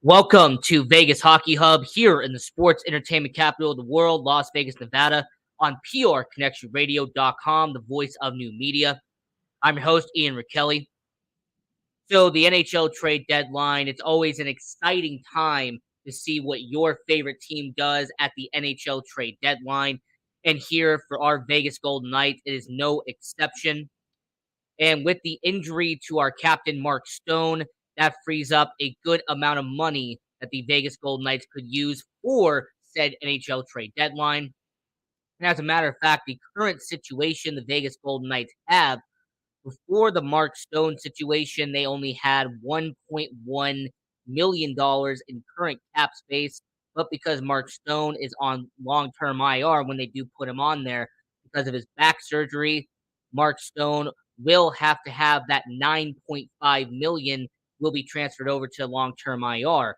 Welcome to Vegas Hockey Hub here in the sports entertainment capital of the world, Las Vegas, Nevada, on PRConnectionRadio.com, the voice of new media. I'm your host, Ian Rakelli. So, the NHL trade deadline, it's always an exciting time to see what your favorite team does at the NHL trade deadline. And here for our Vegas Golden Knights, it is no exception. And with the injury to our captain, Mark Stone, that frees up a good amount of money that the Vegas Golden Knights could use for said NHL trade deadline. And as a matter of fact, the current situation the Vegas Golden Knights have before the Mark Stone situation, they only had $1.1 million in current cap space. But because Mark Stone is on long term IR when they do put him on there because of his back surgery, Mark Stone will have to have that 9.5 million will be transferred over to long-term IR.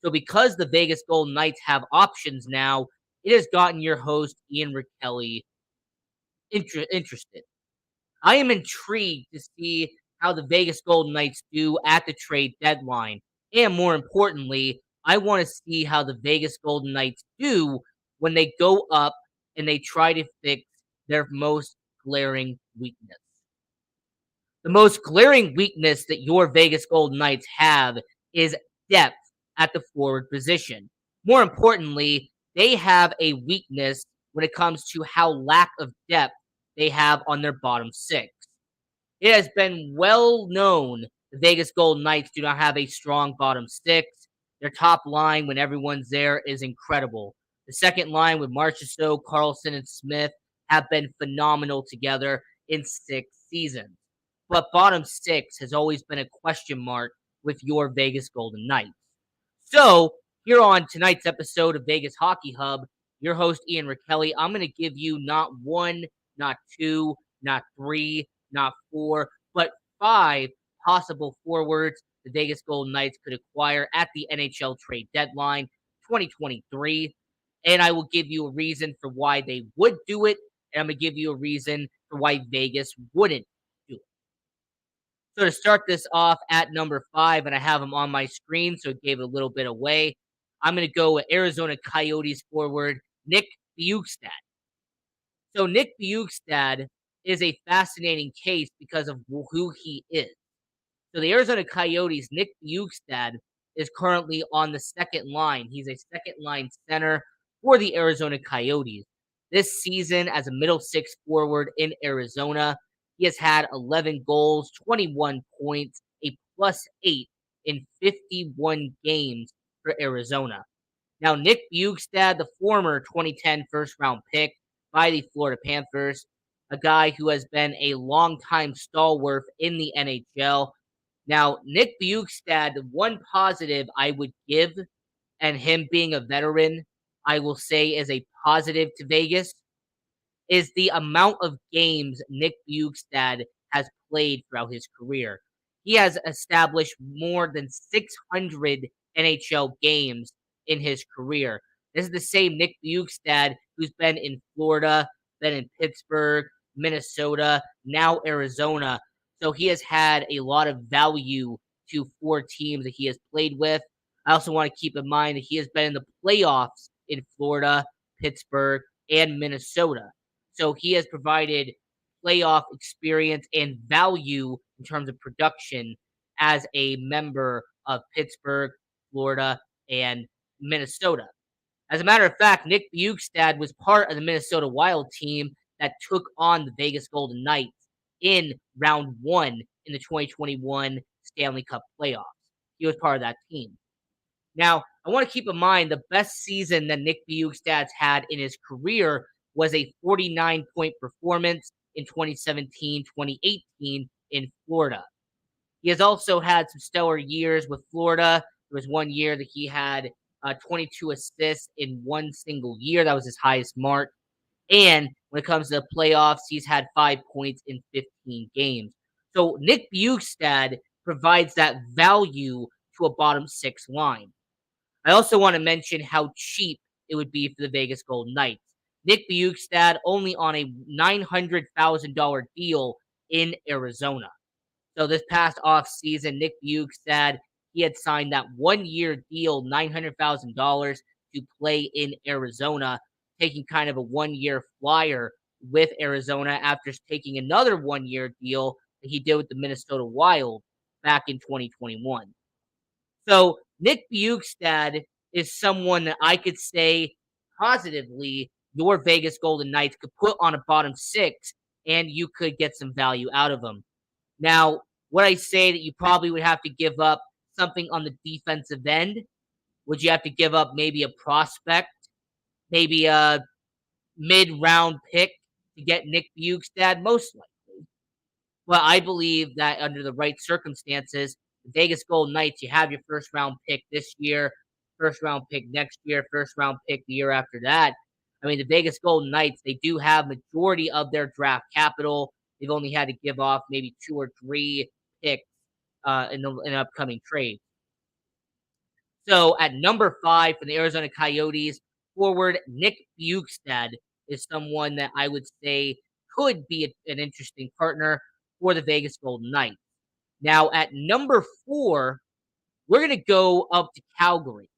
So because the Vegas Golden Knights have options now, it has gotten your host Ian Rakelli interested. I am intrigued to see how the Vegas Golden Knights do at the trade deadline. And more importantly, I want to see how the Vegas Golden Knights do when they go up and they try to fix their most glaring weakness. The most glaring weakness that your Vegas Golden Knights have is depth at the forward position. More importantly, they have a weakness when it comes to how lack of depth they have on their bottom six. It has been well known the Vegas Golden Knights do not have a strong bottom six. Their top line, when everyone's there, is incredible. The second line with Marchessault, Carlson, and Smith have been phenomenal together in 6 seasons. But bottom six has always been a question mark with your Vegas Golden Knights. So, here on tonight's episode of Vegas Hockey Hub, your host Ian Rakelli, I'm going to give you not one, not two, not three, not four, but 5 possible forwards the Vegas Golden Knights could acquire at the NHL trade deadline 2023. And I will give you a reason for why they would do it, and I'm going to give you a reason for why Vegas wouldn't do it. So to start this off at number 5, and I have him on my screen, so it gave a little bit away, I'm going to go with Arizona Coyotes forward Nick Bjugstad. So Nick Bjugstad is a fascinating case because of who he is. So the Arizona Coyotes, Nick Bjugstad, is currently on the second line. He's a second line center for the Arizona Coyotes. This season, as a middle six forward in Arizona, he has had 11 goals, 21 points, a +8 in 51 games for Arizona. Now, Nick Bjugstad, the former 2010 first-round pick by the Florida Panthers, a guy who has been a longtime stalwart in the NHL. Now, Nick Bjugstad, the one positive I would give, and him being a veteran, I will say is a positive to Vegas, is the amount of games Nick Bjugstad has played throughout his career. He has established more than 600 NHL games in his career. This is the same Nick Bjugstad who's been in Florida, been in Pittsburgh, Minnesota, now Arizona. So he has had a lot of value to 4 teams that he has played with. I also want to keep in mind that he has been in the playoffs in Florida, Pittsburgh, and Minnesota. So he has provided playoff experience and value in terms of production as a member of Pittsburgh, Florida, and Minnesota. As a matter of fact, Nick Bjugstad was part of the Minnesota Wild team that took on the Vegas Golden Knights in round 1 in the 2021 Stanley Cup playoffs. He was part of that team. Now, I want to keep in mind the best season that Nick Bjugstad's had in his career was a 49-point performance in 2017-2018 in Florida. He has also had some stellar years with Florida. There was one year that he had 22 assists in one single year. That was his highest mark. And when it comes to the playoffs, he's had 5 points in 15 games. So Nick Bjugstad provides that value to a bottom 6 line. I also want to mention how cheap it would be for the Vegas Golden Knights. Nick Bjugstad only on a $900,000 deal in Arizona. So this past offseason, Nick Bjugstad, he had signed that 1-year deal, $900,000 to play in Arizona, taking kind of a 1-year flyer with Arizona after taking another 1-year deal that he did with the Minnesota Wild back in 2021. So Nick Bjugstad is someone that I could say positively your Vegas Golden Knights could put on a bottom six and you could get some value out of him. Now, would I say that you probably would have to give up something on the defensive end? Would you have to give up maybe a prospect, maybe a mid-round pick to get Nick Bjugstad? Most likely. But I believe that under the right circumstances, the Vegas Golden Knights, you have your first round pick this year, first round pick next year, first round pick the year after that. I mean, the Vegas Golden Knights, they do have majority of their draft capital. They've only had to give off maybe 2 or 3 picks in upcoming trades. So at number 5 for the Arizona Coyotes, forward Nick Bjugstad is someone that I would say could be an interesting partner for the Vegas Golden Knights. Now at number 4, we're going to go up to Calgary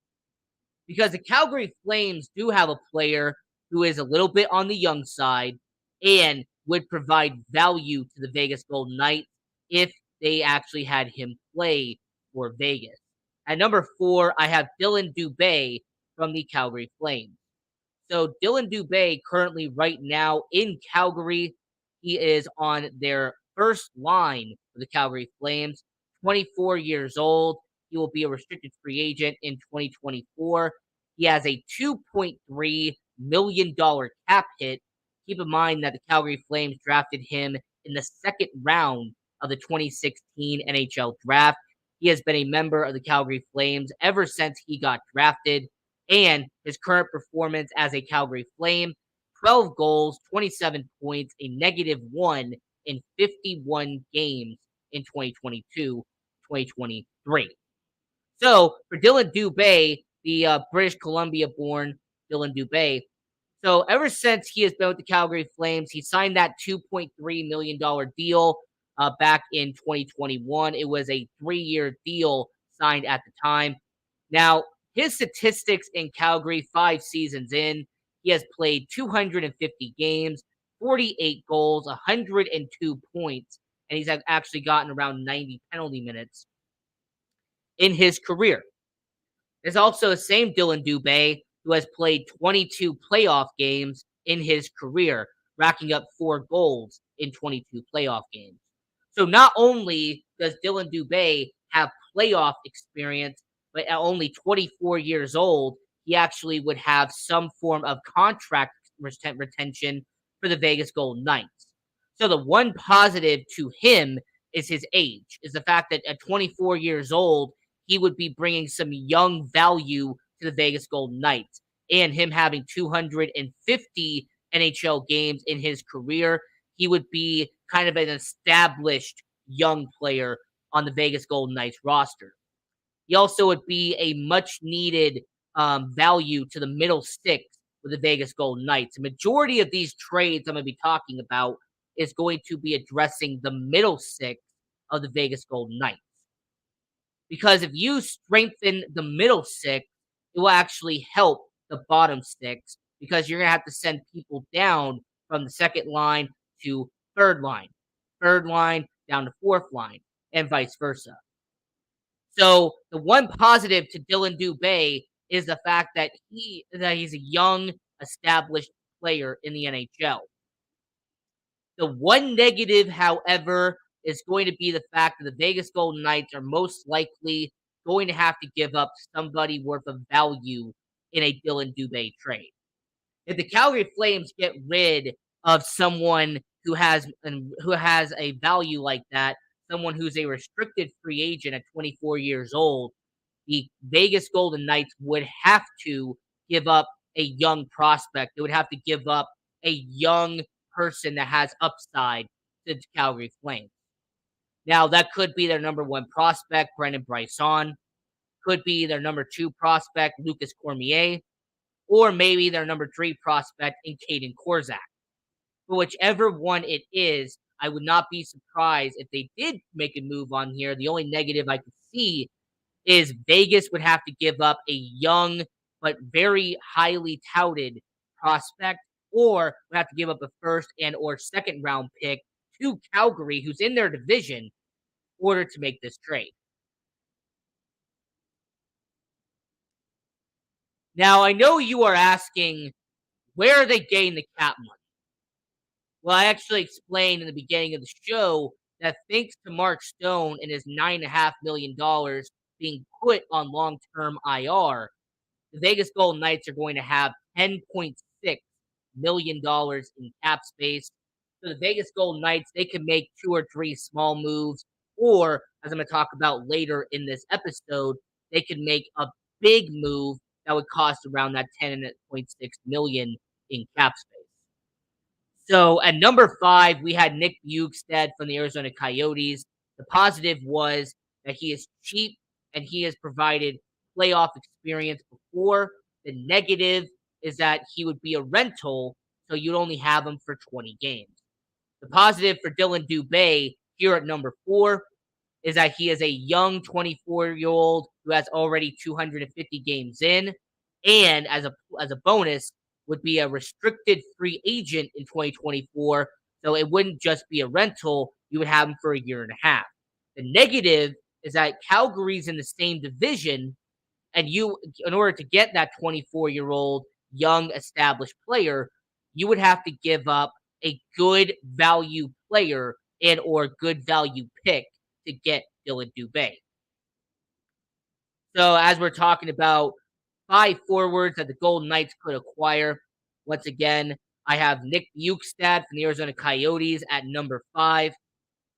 because the Calgary Flames do have a player who is a little bit on the young side and would provide value to the Vegas Golden Knights if they actually had him play for Vegas. At number 4, I have Dylan Dubé from the Calgary Flames. So Dylan Dubé currently right now in Calgary, he is on their first line for the Calgary Flames, 24 years old. He will be a restricted free agent in 2024. He has a $2.3 million cap hit. Keep in mind that the Calgary Flames drafted him in the second round of the 2016 NHL draft. He has been a member of the Calgary Flames ever since he got drafted, and his current performance as a Calgary Flame, 12 goals, 27 points, a -1 in 51 games in 2022-2023. So for Dylan Dubé, the British Columbia-born Dylan Dubé, so ever since he has been with the Calgary Flames, he signed that $2.3 million deal back in 2021. It was a 3-year deal signed at the time. Now, his statistics in Calgary, 5 seasons in, he has played 250 games, 48 goals, 102 points, and he's actually gotten around 90 penalty minutes in his career. There's also the same Dylan Dubé who has played 22 playoff games in his career, racking up 4 goals in 22 playoff games. So not only does Dylan Dubé have playoff experience, but at only 24 years old, he actually would have some form of contract retention for the Vegas Golden Knights. So the one positive to him is his age, is the fact that at 24 years old, he would be bringing some young value to the Vegas Golden Knights. And him having 250 NHL games in his career, he would be kind of an established young player on the Vegas Golden Knights roster. He also would be a much needed value to the middle six with the Vegas Golden Knights. The majority of these trades I'm going to be talking about is going to be addressing the middle six of the Vegas Golden Knights. Because if you strengthen the middle six, it will actually help the bottom six because you're going to have to send people down from the second line to third line down to fourth line, and vice versa. So the one positive to Dylan Dubé is the fact that he's a young, established player in the NHL. The one negative, however, is going to be the fact that the Vegas Golden Knights are most likely going to have to give up somebody worth of value in a Dylan Dubé trade. If the Calgary Flames get rid of someone who has a value like that, someone who's a restricted free agent at 24 years old, the Vegas Golden Knights would have to give up a young prospect. They would have to give up a young person that has upside to the Calgary Flames. Now, that could be their number 1 prospect, Brendan Brisson. Could be their number 2 prospect, Lucas Cormier. Or maybe their number 3 prospect in Caden Korczak. But whichever one it is, I would not be surprised if they did make a move on here. The only negative I could see is Vegas would have to give up a young but very highly touted prospect, or would have to give up a first and or second round pick to Calgary, who's in their division, in order to make this trade. Now, I know you are asking, where are they getting the cap money? Well, I actually explained in the beginning of the show that thanks to Mark Stone and his $9.5 million being put on long term IR, the Vegas Golden Knights are going to have $10.6 million in cap space. So the Vegas Golden Knights, they can make two or three small moves, or as I'm going to talk about later in this episode, they can make a big move that would cost around that 10.6 million in cap space. So at number 5, we had Nick Bjugstad from the Arizona Coyotes. The positive was that he is cheap and he has provided playoff experience before. The negative is that he would be a rental, so you'd only have him for 20 games. The positive for Dylan Dubé here at number 4 is that he is a young 24-year-old who has already 250 games in, and as a bonus, would be a restricted free agent in 2024. So it wouldn't just be a rental; you would have him for a year and a half. The negative is that Calgary's in the same division, and you, in order to get that 24-year-old young established player, you would have to give up a good value player and or good value pick to get Dylan Dubé. So as we're talking about 5 forwards that the Golden Knights could acquire, once again, I have Nick Bjugstad from the Arizona Coyotes at number 5.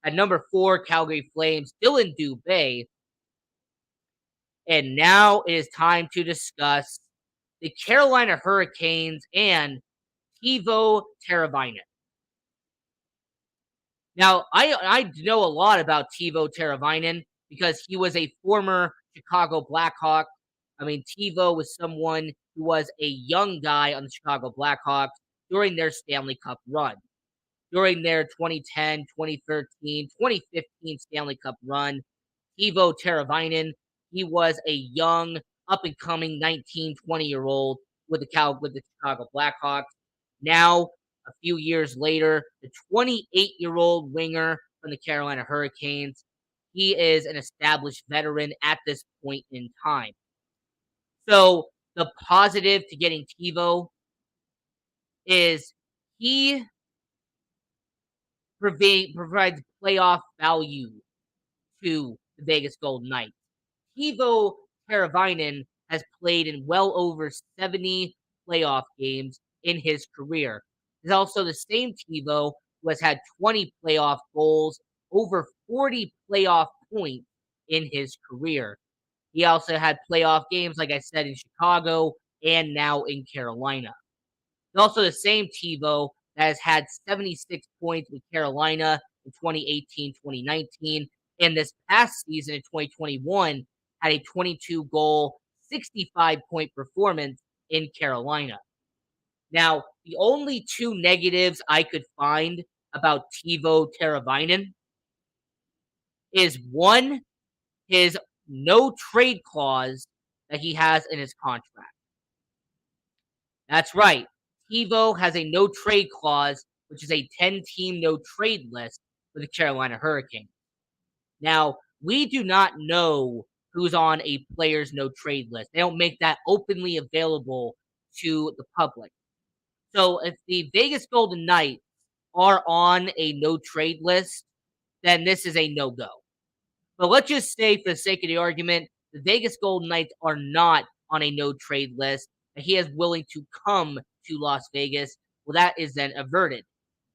At number 4, Calgary Flames, Dylan Dubé. And now it is time to discuss the Carolina Hurricanes and Teuvo Teravainen. Now, I know a lot about Teuvo Teravainen because he was a former Chicago Blackhawk. I mean, Teuvo was someone who was a young guy on the Chicago Blackhawks during their Stanley Cup run. During their 2010, 2013, 2015 Stanley Cup run, Teuvo Teravainen, he was a young, up-and-coming 19, 20-year-old with the Chicago Blackhawks. Now, a few years later, the 28-year-old winger from the Carolina Hurricanes, he is an established veteran at this point in time. So the positive to getting Teuvo is he provides playoff value to the Vegas Golden Knights. Teuvo Teravainen has played in well over 70 playoff games in his career. He's also the same Teuvo who has had 20 playoff goals, over 40 playoff points in his career. He also had playoff games, like I said, in Chicago and now in Carolina. He's also the same Teuvo that has had 76 points with Carolina in 2018, 2019, and this past season in 2021 had a 22 goal, 65 point performance in Carolina. Now, the only two negatives I could find about Teuvo Teravainen is one, his no trade clause that he has in his contract. That's right. Teuvo has a no trade clause, which is a 10-team no trade list for the Carolina Hurricanes. Now, we do not know who's on a player's no trade list. They don't make that openly available to the public. So if the Vegas Golden Knights are on a no trade list, then this is a no go. But let's just say, for the sake of the argument, the Vegas Golden Knights are not on a no trade list, and he is willing to come to Las Vegas. Well, that is then averted.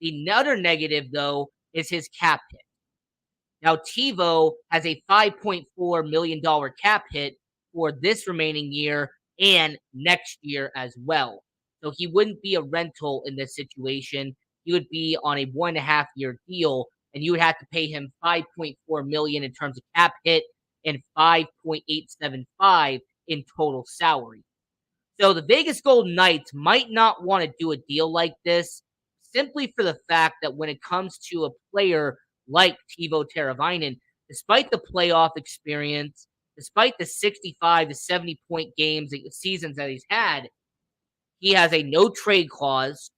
The other negative, though, is his cap hit. Now, Teuvo has a $5.4 million cap hit for this remaining year and next year as well. So he wouldn't be a rental in this situation. He would be on a 1.5-year deal, and you would have to pay him $5.4 million in terms of cap hit and $5.875 in total salary. So the Vegas Golden Knights might not want to do a deal like this, simply for the fact that when it comes to a player like Teuvo Teravainen, despite the playoff experience, despite the 65 to 70 point games seasons that he's had, he has a no trade clause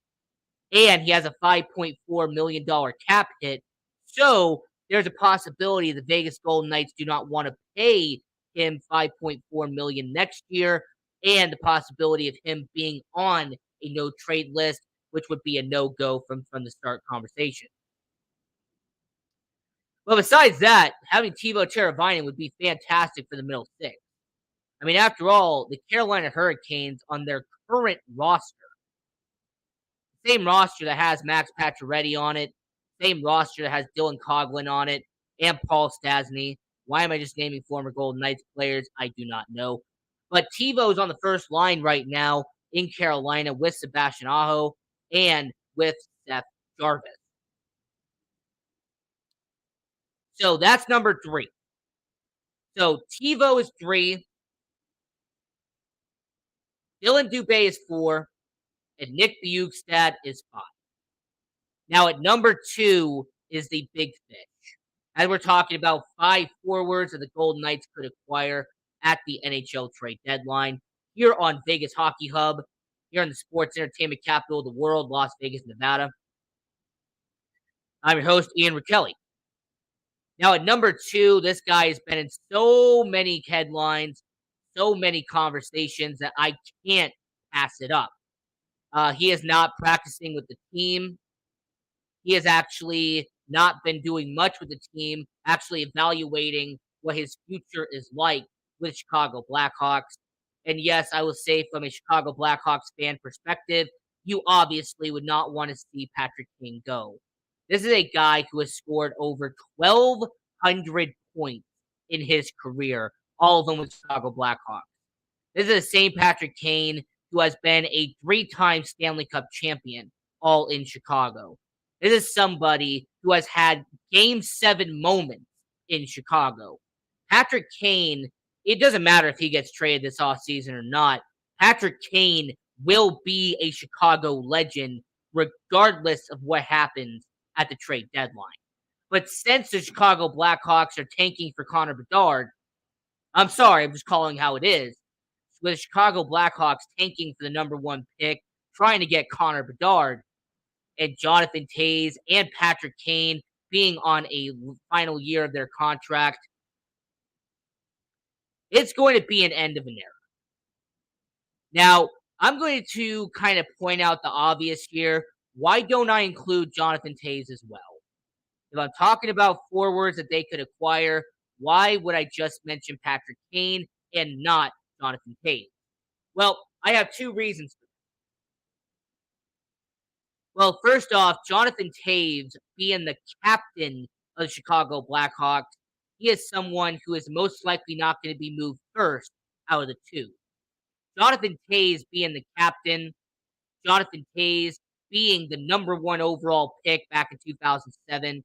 and he has a $5.4 million cap hit. So there's a possibility the Vegas Golden Knights do not want to pay him $5.4 million next year, and the possibility of him being on a no trade list, which would be a no go from the start conversation. Well, besides that, having Teuvo Teravainen would be fantastic for the middle six. I mean, after all, the Carolina Hurricanes on their current roster, same roster that has Max Pacioretty on it, same roster that has Dylan Coghlan on it, and Paul Stastny. Why am I just naming former Golden Knights players? I do not know. But Tevou's on the first line right now in Carolina with Sebastian Aho and with Seth Jarvis. So that's number 3. So Teuvo is 3. Dylan Dubé is 4. And Nick Bjugstad is 5. Now at number 2 is the big fish. As we're talking about 5 forwards that the Golden Knights could acquire at the NHL trade deadline here on Vegas Hockey Hub, here in the sports entertainment capital of the world, Las Vegas, Nevada. I'm your host, Ian Rickelli. Now at number 2, this guy has been in so many headlines, so many conversations that I can't pass it up. He is not practicing with the team. He has actually not been doing much with the team, actually evaluating what his future is like with Chicago Blackhawks. And yes, I will say from a Chicago Blackhawks fan perspective, you obviously would not want to see Patrick Kane go. This is a guy who has scored over 1,200 points in his career, all of them with Chicago Blackhawks. This is the same Patrick Kane who has been a 3-time Stanley Cup champion, all in Chicago. This is somebody who has had Game 7 moments in Chicago. Patrick Kane, it doesn't matter if he gets traded this offseason or not. Patrick Kane will be a Chicago legend regardless of what happens at the trade deadline. But since the Chicago Blackhawks are tanking for Connor Bedard, I'm sorry, I'm just calling how it is. With the Chicago Blackhawks tanking for the number 1 pick, trying to get Connor Bedard, and Jonathan Toews and Patrick Kane being on a final year of their contract, it's going to be an end of an era. Now, I'm going to kind of point out the obvious here. Why don't I include Jonathan Toews as well? If I'm talking about forwards that they could acquire, why would I just mention Patrick Kane and not Jonathan Toews? Well, I have 2 reasons. Well, first off, Jonathan Toews being the captain of the Chicago Blackhawks, he is someone who is most likely not going to be moved first out of the 2. Jonathan Toews being the captain, Jonathan Toews being the number 1 overall pick back in 2007.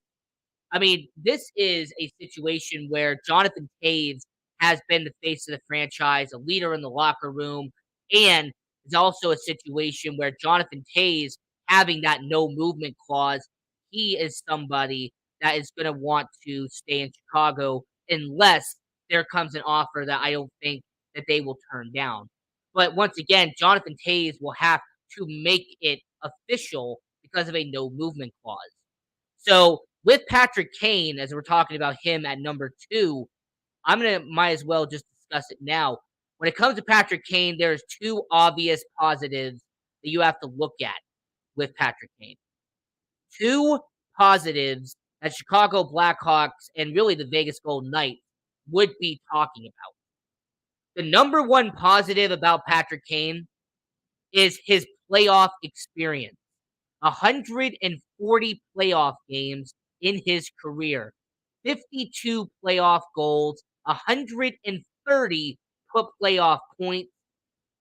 I mean, this is a situation where Jonathan Toews has been the face of the franchise, a leader in the locker room, and it's also a situation where Jonathan Toews having that no movement clause, he is somebody that is going to want to stay in Chicago unless there comes an offer that I don't think that they will turn down. But once again, Jonathan Toews will have to make it official because of a no movement clause. So with Patrick Kane, as we're talking about him at number 2, might as well just discuss it now. When it comes to Patrick Kane, there's 2 obvious positives that you have to look at with Patrick Kane. 2 positives that Chicago Blackhawks and really the Vegas Golden Knights would be talking about. The number 1 positive about Patrick Kane is his playoff experience. 140 playoff games in his career, 52 playoff goals, 130 playoff points.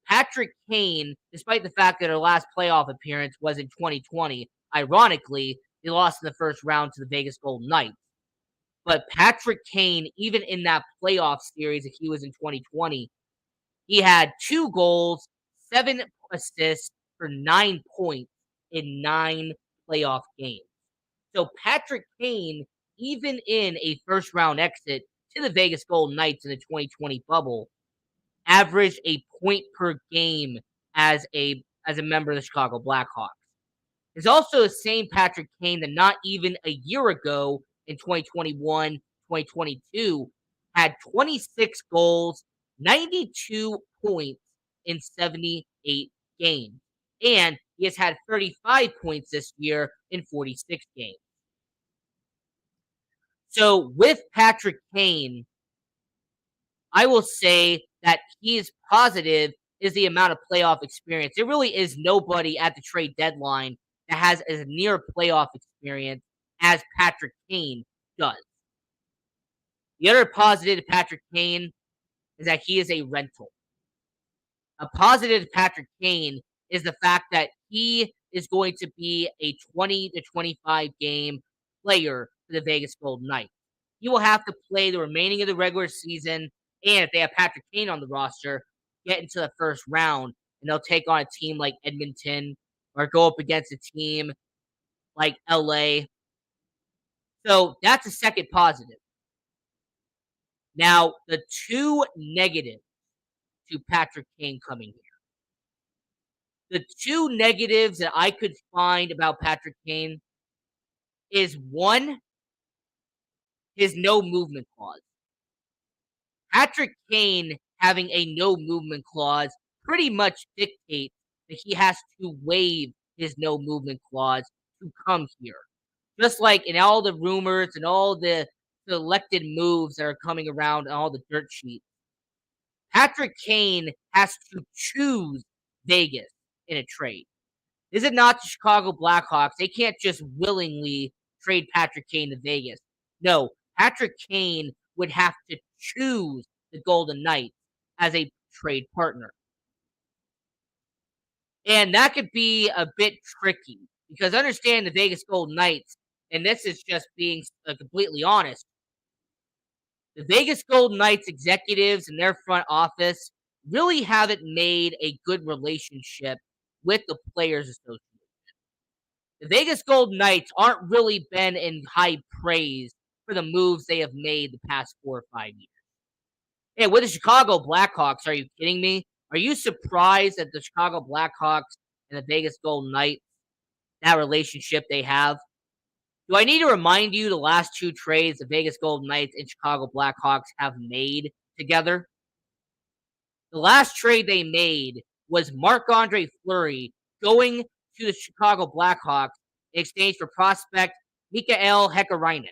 Patrick Kane, despite the fact that our last playoff appearance was in 2020, ironically, they lost in the first round to the Vegas Golden Knights. But Patrick Kane, even in that playoff series, if he was in 2020, he had 2 goals, 7 assists for 9 points in 9 playoff games. So Patrick Kane, even in a first round exit to the Vegas Golden Knights in the 2020 bubble averaged a point per game as a member of the Chicago Blackhawks. It's also the same Patrick Kane that not even a year ago in 2021, 2022 had 26 goals, 92 points in 78 games. And he has had 35 points this year in 46 games. So with Patrick Kane, I will say that he is positive is the amount of playoff experience. There really is nobody at the trade deadline that has as near playoff experience as Patrick Kane does. The other positive to Patrick Kane is that he is a rental. A positive to Patrick Kane is the fact that he is going to be a 20 to 25 game player for the Vegas Golden Knights. He will have to play the remaining of the regular season, and if they have Patrick Kane on the roster, get into the first round, and they'll take on a team like Edmonton or go up against a team like LA. So that's a second positive. Now, the two negatives to Patrick Kane coming here. The two negatives that I could find about Patrick Kane is one, his no movement clause. Patrick Kane having a no movement clause pretty much dictates that he has to waive his no movement clause to come here. Just like in all the rumors and all the selected moves that are coming around on all the dirt sheets, Patrick Kane has to choose Vegas in a trade. This is not the Chicago Blackhawks. They can't just willingly trade Patrick Kane to Vegas. No, Patrick Kane would have to choose the Golden Knights as a trade partner. And that could be a bit tricky because understand the Vegas Golden Knights, and this is just being completely honest. The Vegas Golden Knights executives and their front office really haven't made a good relationship with the Players Association. The Vegas Golden Knights aren't really been in high praise for the moves they have made the past 4 or 5 years. Hey, with the Chicago Blackhawks, are you kidding me? Are you surprised that the Chicago Blackhawks and the Vegas Golden Knights, that relationship they have? Do I need to remind you the last two trades the Vegas Golden Knights and Chicago Blackhawks have made together? The last trade they made was Marc-Andre Fleury going to the Chicago Blackhawks in exchange for prospect Mikael Häkkinen,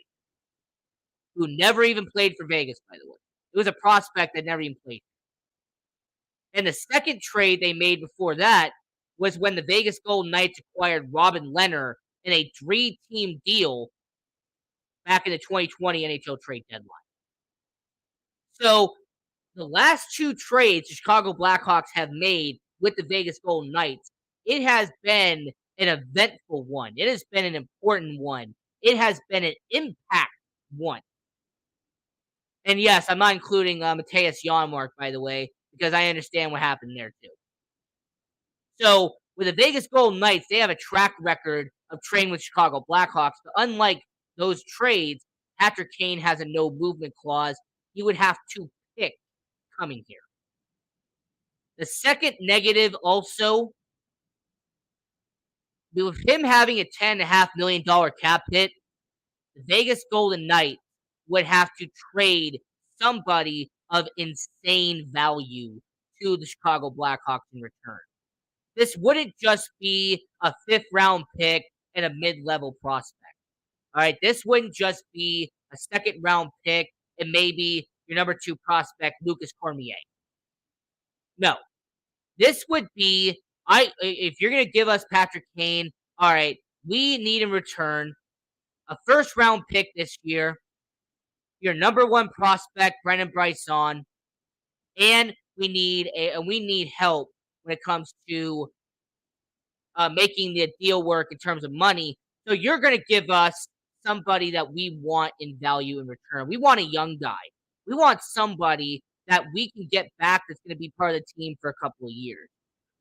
who never even played for Vegas, by the way. It was a prospect that never even played. And the second trade they made before that was when the Vegas Golden Knights acquired Robin Lehner in a 3-team deal back in the 2020 NHL trade deadline. So the last two trades the Chicago Blackhawks have made with the Vegas Golden Knights, it has been an eventful one. It has been an important one. It has been an impact one. And yes, I'm not including Matthias Janmark, by the way, because I understand what happened there too. So with the Vegas Golden Knights, they have a track record of trading with Chicago Blackhawks. But unlike those trades, Patrick Kane has a no movement clause. He would have to pick coming here. The second negative also, with him having a $10.5 million cap hit, the Vegas Golden Knights would have to trade somebody of insane value to the Chicago Blackhawks in return. This wouldn't just be a 5th round pick and a mid-level prospect. All right, this wouldn't just be a 2nd round pick and maybe your number 2 prospect, Lucas Cormier. No, this would be, if you're going to give us Patrick Kane, all right, we need in return a 1st round pick this year, your number 1 prospect, Brendan Brisson, and we need help when it comes to making the deal work in terms of money. So you're going to give us somebody that we want in value in return. We want a young guy. We want somebody that we can get back that's going to be part of the team for a couple of years.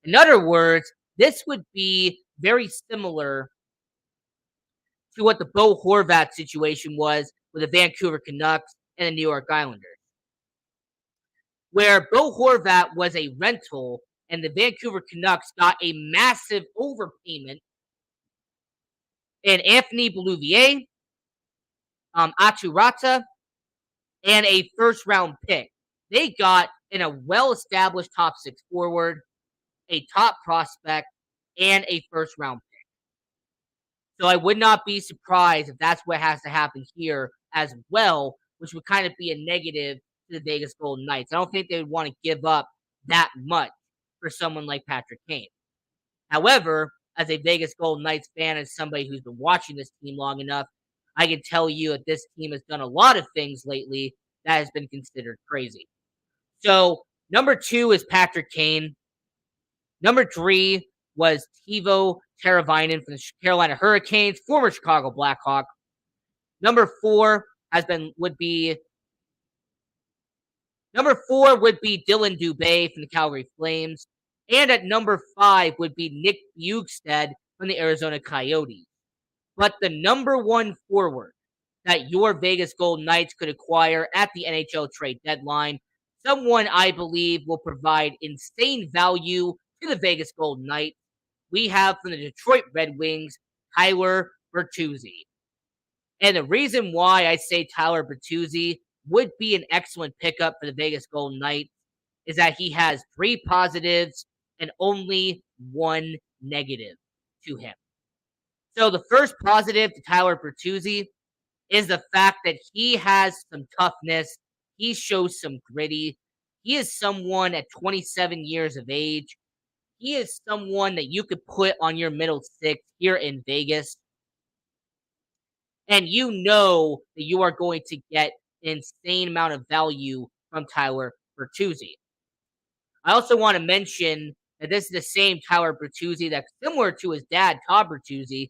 In other words, this would be very similar to what the Bo Horvat situation was with the Vancouver Canucks and the New York Islanders, where Bo Horvat was a rental and the Vancouver Canucks got a massive overpayment in Anthony Bouvier, Aturata, and a first round pick. They got in a well established top six forward, a top prospect, and a first round pick. So I would not be surprised if that's what has to happen here as well, which would kind of be a negative to the Vegas Golden Knights. I don't think they would want to give up that much for someone like Patrick Kane. However, as a Vegas Golden Knights fan, as somebody who's been watching this team long enough, I can tell you that this team has done a lot of things lately that has been considered crazy. So, number 2 is Patrick Kane. Number 3 was Teuvo Teravainen from the Carolina Hurricanes, former Chicago Blackhawk. Number 4 would be Dylan Dubé from the Calgary Flames. And at number 5 would be Nick Bjugstad from the Arizona Coyotes. But the number 1 forward that your Vegas Golden Knights could acquire at the NHL trade deadline, someone I believe will provide insane value to the Vegas Golden Knights, we have from the Detroit Red Wings, Tyler Bertuzzi. And the reason why I say Tyler Bertuzzi would be an excellent pickup for the Vegas Golden Knights is that he has 3 positives and only 1 negative to him. So the first positive to Tyler Bertuzzi is the fact that he has some toughness. He shows some gritty. He is someone at 27 years of age. He is someone that you could put on your middle six here in Vegas. And you know that you are going to get an insane amount of value from Tyler Bertuzzi. I also want to mention that this is the same Tyler Bertuzzi that's similar to his dad, Todd Bertuzzi.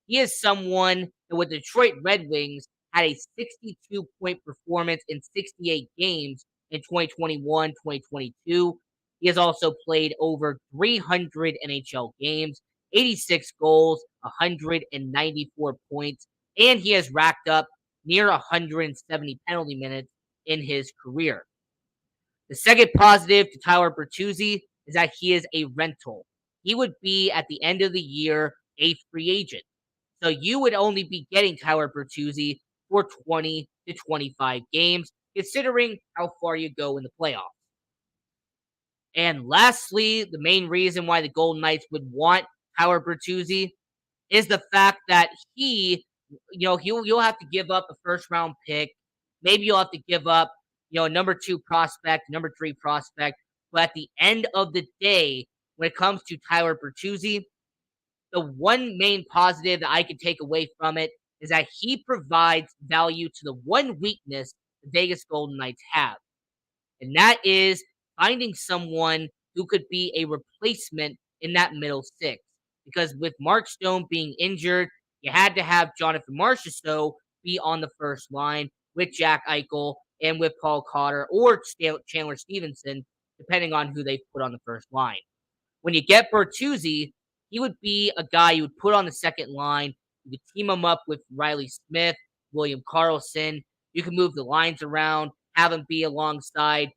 He is someone that with the Detroit Red Wings had a 62-point performance in 68 games in 2021-2022. He has also played over 300 NHL games, 86 goals, 194 points, and he has racked up near 170 penalty minutes in his career. The second positive to Tyler Bertuzzi is that he is a rental. He would be, at the end of the year, a free agent. So you would only be getting Tyler Bertuzzi for 20 to 25 games, considering how far you go in the playoffs. And lastly, the main reason why the Golden Knights would want Tyler Bertuzzi is the fact that you'll have to give up a first round pick. Maybe you'll have to give up, a number 2 prospect, number 3 prospect. But at the end of the day, when it comes to Tyler Bertuzzi, the one main positive that I can take away from it is that he provides value to the one weakness the Vegas Golden Knights have. And that is finding someone who could be a replacement in that middle six. Because with Mark Stone being injured, you had to have Jonathan Marchessault be on the first line with Jack Eichel and with Paul Cotter or Chandler Stevenson, depending on who they put on the first line. When you get Bertuzzi, he would be a guy you would put on the second line. You could team him up with Riley Smith, William Karlsson. You can move the lines around, have him be alongside,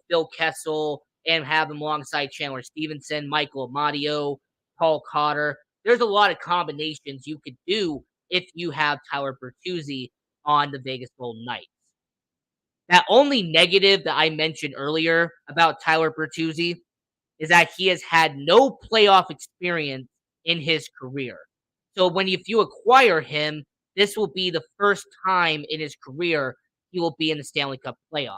Phil Kessel, and have him alongside Chandler Stevenson, Michael Amadio, Paul Cotter. There's a lot of combinations you could do if you have Tyler Bertuzzi on the Vegas Golden Knights. That only negative that I mentioned earlier about Tyler Bertuzzi is that he has had no playoff experience in his career. So if you acquire him, this will be the first time in his career he will be in the Stanley Cup playoffs.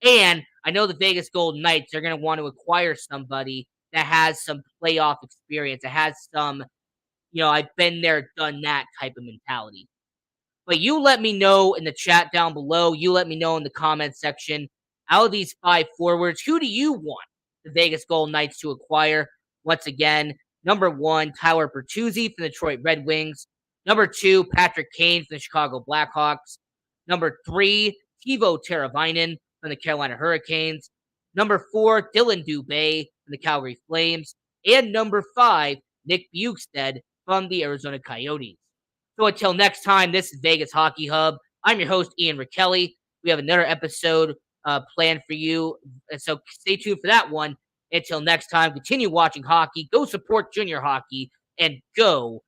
And I know the Vegas Golden Knights are going to want to acquire somebody that has some playoff experience, that has some, I've been there, done that type of mentality. But you let me know in the chat down below. You let me know in the comment section. Out of these 5 forwards, who do you want the Vegas Golden Knights to acquire? Once again, number 1, Tyler Bertuzzi from the Detroit Red Wings. Number 2, Patrick Kane from the Chicago Blackhawks. Number 3, Teuvo Teravainen from the Carolina Hurricanes. Number 4, Dylan Dubé from the Calgary Flames. And number 5, Nick Bjugstad from the Arizona Coyotes. So until next time, this is Vegas Hockey Hub. I'm your host, Ian Rakelli. We have another episode planned for you. And so stay tuned for that one. Until next time, continue watching hockey. Go support junior hockey and go